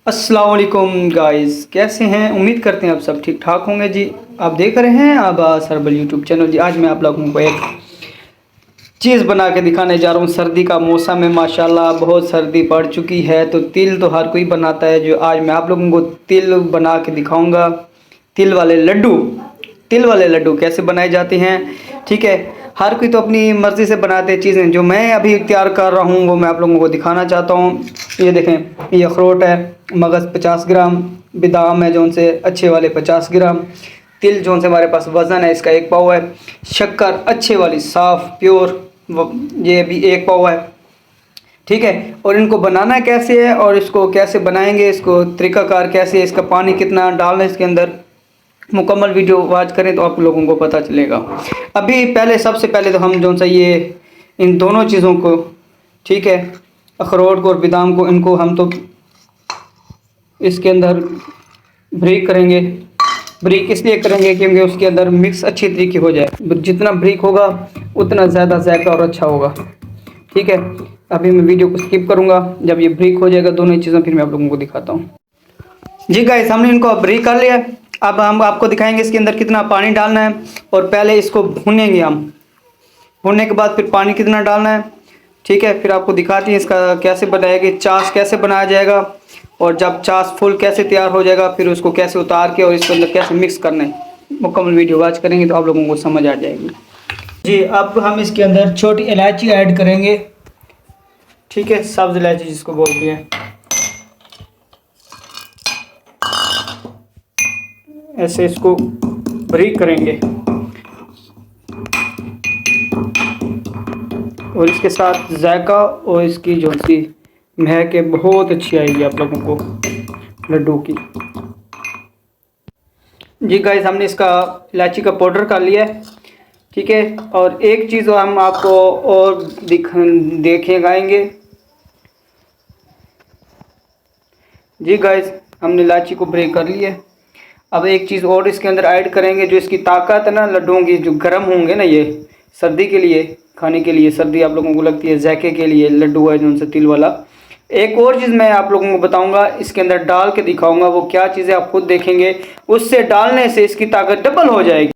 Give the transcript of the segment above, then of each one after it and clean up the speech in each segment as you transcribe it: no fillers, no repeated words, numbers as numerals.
अस्सलाम वालेकुम गाइस, कैसे हैं? उम्मीद करते हैं आप सब ठीक ठाक होंगे जी। आप देख रहे हैं आबास हर्बल यूट्यूब चैनल जी। आज मैं आप लोगों को एक चीज़ बना के दिखाने जा रहा हूँ। सर्दी का मौसम है, माशाल्लाह बहुत सर्दी पड़ चुकी है, तो तिल तो हर कोई बनाता है। जो आज मैं आप लोगों को तिल बना के दिखाऊंगा। तिल वाले लड्डू। तिल वाले लड्डू कैसे बनाए जाते हैं, ठीक है। हर कोई तो अपनी मर्ज़ी से बनाते हैं चीज़ें। जो मैं अभी तैयार कर रहा हूँ वो मैं आप लोगों को दिखाना चाहता हूँ। ये देखें, ये अखरोट है, मगज़ 50 ग्राम, बादाम है जो उनसे अच्छे वाले 50 ग्राम, तिल जो उनसे हमारे पास वज़न है इसका 1 पाव है, शक्कर अच्छे वाली साफ़ प्योर ये भी 1 पाव है, ठीक है। और इनको बनाना कैसे है और इसको कैसे बनाएंगे, इसको तरीक़ाकार कैसे है, इसका पानी कितना डालना है इसके अंदर, मुकम्मल वीडियो वॉच करें तो आप लोगों को पता चलेगा। अभी पहले सबसे पहले तो हम जो सा ये इन दोनों चीज़ों को, ठीक है, अखरोट को और बादाम को, इनको हम तो इसके अंदर ब्रेक करेंगे। ब्रेक इसलिए करेंगे क्योंकि उसके अंदर मिक्स अच्छी तरीके हो जाए। जितना ब्रेक होगा उतना ज़्यादा जायका और अच्छा होगा, ठीक है। अभी मैं वीडियो को स्किप करूँगा, जब ये ब्रेक हो जाएगा दोनों चीज़ें फिर मैं आप लोगों को दिखाता हूँ। जी गाइस, हमने इनको ब्रेक कर लिया। अब हम आपको दिखाएंगे इसके अंदर कितना पानी डालना है, और पहले इसको भूनेंगे हम। भूनने के बाद फिर पानी कितना डालना है, ठीक है। फिर आपको दिखाते हैं इसका कैसे बनाएंगे, चाश कैसे बनाया जाएगा, और जब चाश फुल कैसे तैयार हो जाएगा फिर उसको कैसे उतार के और इसके अंदर कैसे मिक्स करना है। मुकम्मल वीडियो वॉच करेंगे तो आप लोगों को समझ आ जाएगी। जी, अब हम इसके अंदर छोटी इलायची ऐड करेंगे, ठीक है, सब्ज़ इलायची जिसको बोलते हैं। ऐसे इसको ब्रेक करेंगे और इसके साथ जायका और इसकी जो सी महक है बहुत अच्छी आएगी आप लोगों को लड्डू की। जी गाइस, हमने इसका इलायची का पाउडर कर लिया है, ठीक है। और एक चीज़ हम आपको और देखेंगे। जी गाइस, हमने इलायची को ब्रेक कर लिया है। अब एक चीज़ और इसके अंदर ऐड करेंगे, जो इसकी ताकत है ना लड्डुओं की, जो गर्म होंगे ना, ये सर्दी के लिए खाने के लिए, सर्दी आप लोगों को लगती है, जायके के लिए लड्डू है जो उनसे तिल वाला। एक और चीज़ मैं आप लोगों को बताऊंगा, इसके अंदर डाल के दिखाऊंगा, वो क्या चीज़ है आप खुद देखेंगे। उससे डालने से इसकी ताकत डबल हो जाएगी।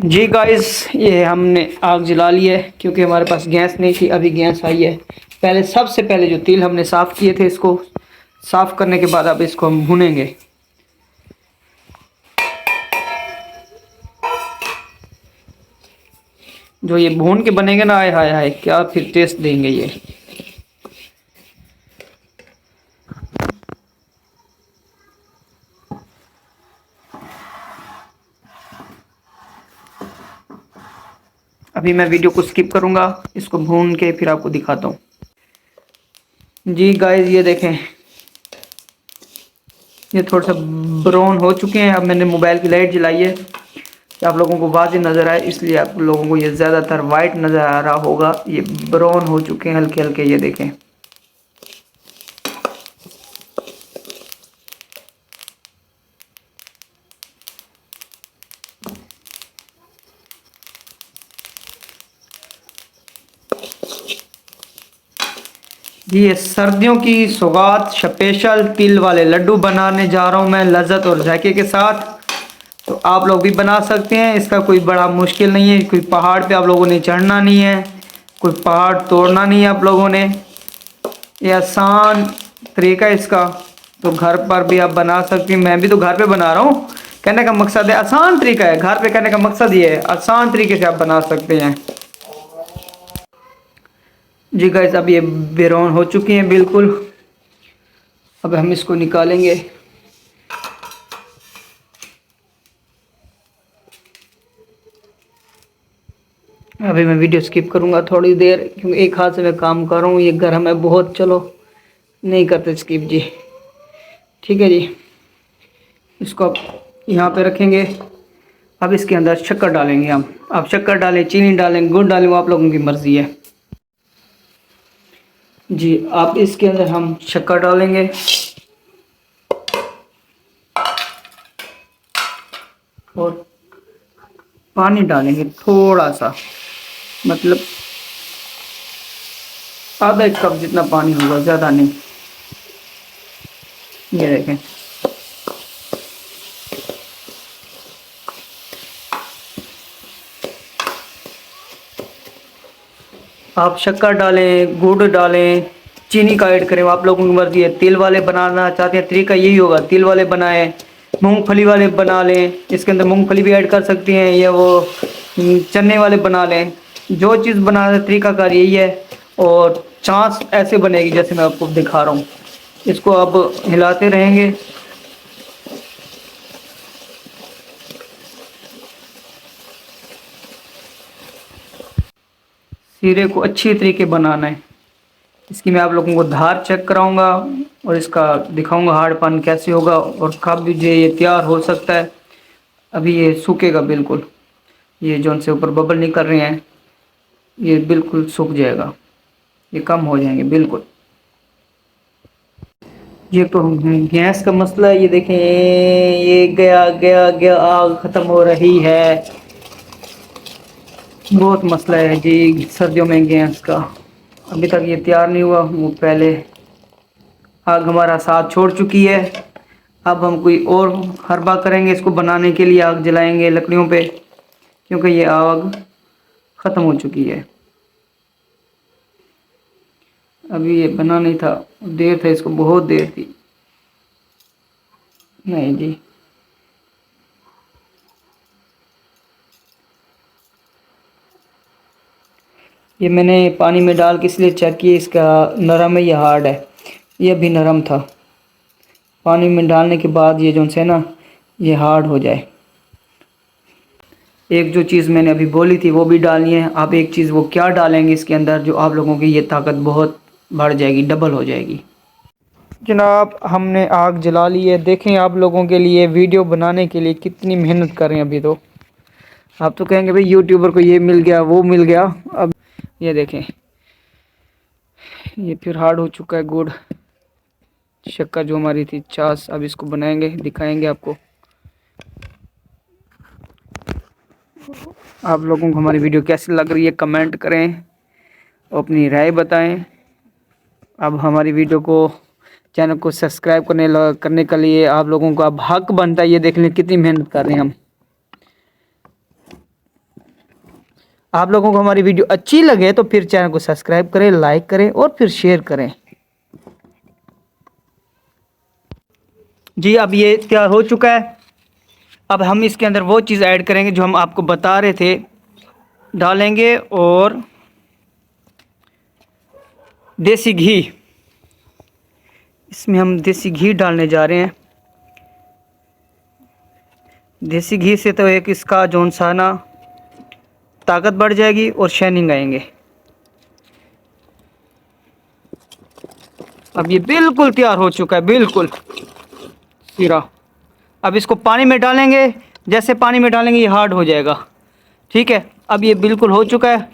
जी गाइस, ये हमने आग जला ली है क्योंकि हमारे पास गैस नहीं थी, अभी गैस आई है। पहले सबसे पहले जो तिल हमने साफ़ किए थे, इसको साफ़ करने के बाद अब इसको हम भूनेंगे। जो ये भून के बनेंगे ना, आय हाय हाय क्या फिर टेस्ट देंगे ये। अभी मैं वीडियो को स्किप करूंगा, इसको भून के फिर आपको दिखाता हूँ। जी गाइस, ये देखें, ये थोड़ा सा ब्राउन हो चुके हैं। अब मैंने मोबाइल की लाइट जलाई है कि आप लोगों को वाज़ेह नज़र आए, इसलिए आप लोगों को ये ज़्यादातर वाइट नज़र आ रहा होगा। ये ब्राउन हो चुके हैं हल्के हल्के, ये देखें। ये सर्दियों की सौगात स्पेशल तिल वाले लड्डू बनाने जा रहा हूँ मैं, लज्जत और जायके के साथ। तो आप लोग भी बना सकते हैं, इसका कोई बड़ा मुश्किल नहीं है। कोई पहाड़ पे आप लोगों ने चढ़ना नहीं है, कोई पहाड़ तोड़ना नहीं है आप लोगों ने। ये आसान तरीका है इसका, तो घर पर भी आप बना सकते हैं। मैं भी तो घर पे बना रहा हूँ, कहने का मकसद है आसान तरीका है। घर पे कहने का मकसद ये है आसान तरीके से आप बना सकते हैं। जी गाइस, अब ये ब्राउन हो चुकी हैं बिल्कुल। अब हम इसको निकालेंगे। अभी मैं वीडियो स्किप करूंगा थोड़ी देर, क्योंकि एक हाथ से मैं काम कर रहा हूँ, ये गर्म है बहुत। चलो नहीं करते स्किप जी, ठीक है जी। इसको अब यहाँ पे रखेंगे। अब इसके अंदर शक्कर डालेंगे हम। आप शक्कर डालें, चीनी डालें, गुड़ डालें, वो आप लोगों की मर्ज़ी है जी। आप इसके अंदर हम शक्कर डालेंगे और पानी डालेंगे थोड़ा सा, मतलब आधा एक कप जितना पानी होगा, ज़्यादा नहीं। ये देखें, आप शक्कर डालें, गुड़ डालें, चीनी का ऐड करें, आप लोगों की मर्जी है। तिल वाले बनाना चाहते हैं, तरीका यही होगा, तिल वाले बनाएं, मूंगफली वाले बना लें, इसके अंदर मूंगफली भी ऐड कर सकती हैं, या वो चने वाले बना लें। जो चीज़ बनाने का तरीकाकार यही है। और चास ऐसे बनेगी जैसे मैं आपको दिखा रहा हूँ। इसको अब हिलाते रहेंगे। शीरे को अच्छी तरीके बनाना है। इसकी मैं आप लोगों को धार चेक कराऊंगा और इसका दिखाऊंगा हार्डपन कैसे होगा, और कब ये तैयार हो सकता है। अभी ये सूखेगा बिल्कुल, ये जो उनसे ऊपर बबल निकल रहे हैं ये बिल्कुल सूख जाएगा, ये कम हो जाएंगे बिल्कुल। ये तो गैस का मसला है, ये देखें, ये गया गया गया, आग ख़त्म हो रही है। बहुत मसला है जी सर्दियों में गैस का। अभी तक ये तैयार नहीं हुआ, वो पहले आग हमारा साथ छोड़ चुकी है। अब हम कोई और हरबा करेंगे इसको बनाने के लिए, आग जलाएंगे लकड़ियों पे, क्योंकि ये आग ख़त्म हो चुकी है। अभी ये बना नहीं था, देर था इसको, बहुत देर थी। नहीं जी, ये मैंने पानी में डाल के इसलिए चेक किया, इसका नरम है या हार्ड है। ये अभी नरम था, पानी में डालने के बाद ये जो है ना, ये हार्ड हो जाए। एक जो चीज़ मैंने अभी बोली थी वो भी डालनी है। आप एक चीज़ वो क्या डालेंगे इसके अंदर, जो आप लोगों की ये ताकत बहुत बढ़ जाएगी, डबल हो जाएगी। जनाब हमने आग जला ली है। देखें, आप लोगों के लिए वीडियो बनाने के लिए कितनी मेहनत कर रहे हैं। अभी तो आप तो कहेंगे भाई यूट्यूबर को ये मिल गया वो मिल गया। अब ये देखें, ये फिर हार्ड हो चुका है गुड़, शक्कर जो हमारी थी छाछ। अब इसको बनाएंगे, दिखाएंगे आपको। आप लोगों को हमारी वीडियो कैसी लग रही है कमेंट करें और अपनी राय बताएं। अब हमारी वीडियो को, चैनल को सब्सक्राइब करने के लिए आप लोगों को अब हक बनता है। ये देख लें कितनी मेहनत कर रहे हैं हम। आप लोगों को हमारी वीडियो अच्छी लगे तो फिर चैनल को सब्सक्राइब करें, लाइक करें और फिर शेयर करें जी। अब ये तैयार हो चुका है। अब हम इसके अंदर वो चीज़ ऐड करेंगे जो हम आपको बता रहे थे, डालेंगे। और देसी घी, इसमें हम देसी घी डालने जा रहे हैं। देसी घी से तो एक इसका जो सा ना ताकत बढ़ जाएगी और शाइनिंग आएंगे। अब ये बिल्कुल तैयार हो चुका है, बिल्कुल शीरा। अब इसको पानी में डालेंगे, जैसे पानी में डालेंगे ये हार्ड हो जाएगा। ठीक है, अब ये बिल्कुल हो चुका है।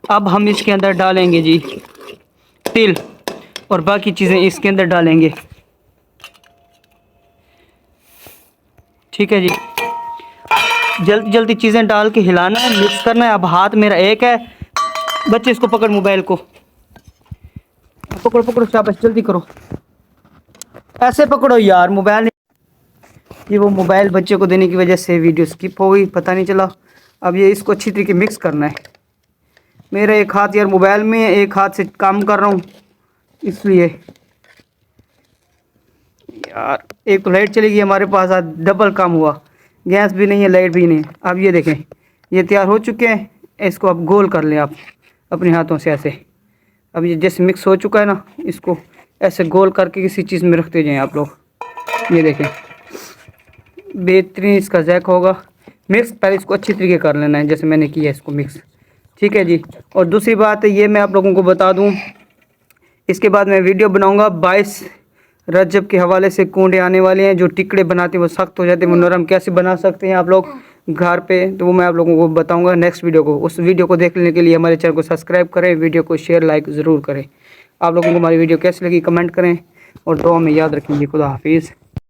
अब हम इसके अंदर डालेंगे जी तिल और बाकी चीज़ें इसके अंदर डालेंगे। ठीक है जी, जल्दी जल्दी चीज़ें डाल के हिलाना है, मिक्स करना है। अब हाथ मेरा एक है, बच्चे इसको पकड़, मोबाइल को पकड़ो पकड़ो, शाबाश, जल्दी करो, ऐसे पकड़ो यार मोबाइल। ये वो मोबाइल बच्चे को देने की वजह से वीडियो स्किप हो गई, पता नहीं चला। अब ये इसको अच्छी तरीके मिक्स करना है। मेरा एक हाथ यार मोबाइल में है, एक हाथ से काम कर रहा हूँ, इसलिए यार। एक तो लाइट चली गई हमारे पास, आज डबल काम हुआ, गैस भी नहीं है, लाइट भी नहीं है। अब ये देखें, ये तैयार हो चुके हैं। इसको अब गोल कर लें आप अपने हाथों से ऐसे। अब ये जैसे मिक्स हो चुका है ना, इसको ऐसे गोल करके किसी चीज़ में रखते जाएं आप लोग। ये देखें, बेहतरीन इसका जैक होगा। मिक्स पहले इसको अच्छी तरीके कर लेना है, जैसे मैंने किया इसको मिक्स। ठीक है जी। और दूसरी बात है, ये मैं आप लोगों को बता दूं, इसके बाद मैं वीडियो बनाऊंगा 22 रजब के हवाले से। कूंडे आने वाले हैं, जो टिकड़े बनाते हैं वो सख्त हो जाते हैं, वो नरम कैसे बना सकते हैं आप लोग घर पे, तो वो मैं आप लोगों को बताऊंगा नेक्स्ट वीडियो को। उस वीडियो को देखने के लिए हमारे चैनल को सब्सक्राइब करें, वीडियो को शेयर लाइक ज़रूर करें। आप लोगों को हमारी वीडियो कैसी लगी कमेंट करें और दुआ में याद रखेंगे। खुदा हाफिज़।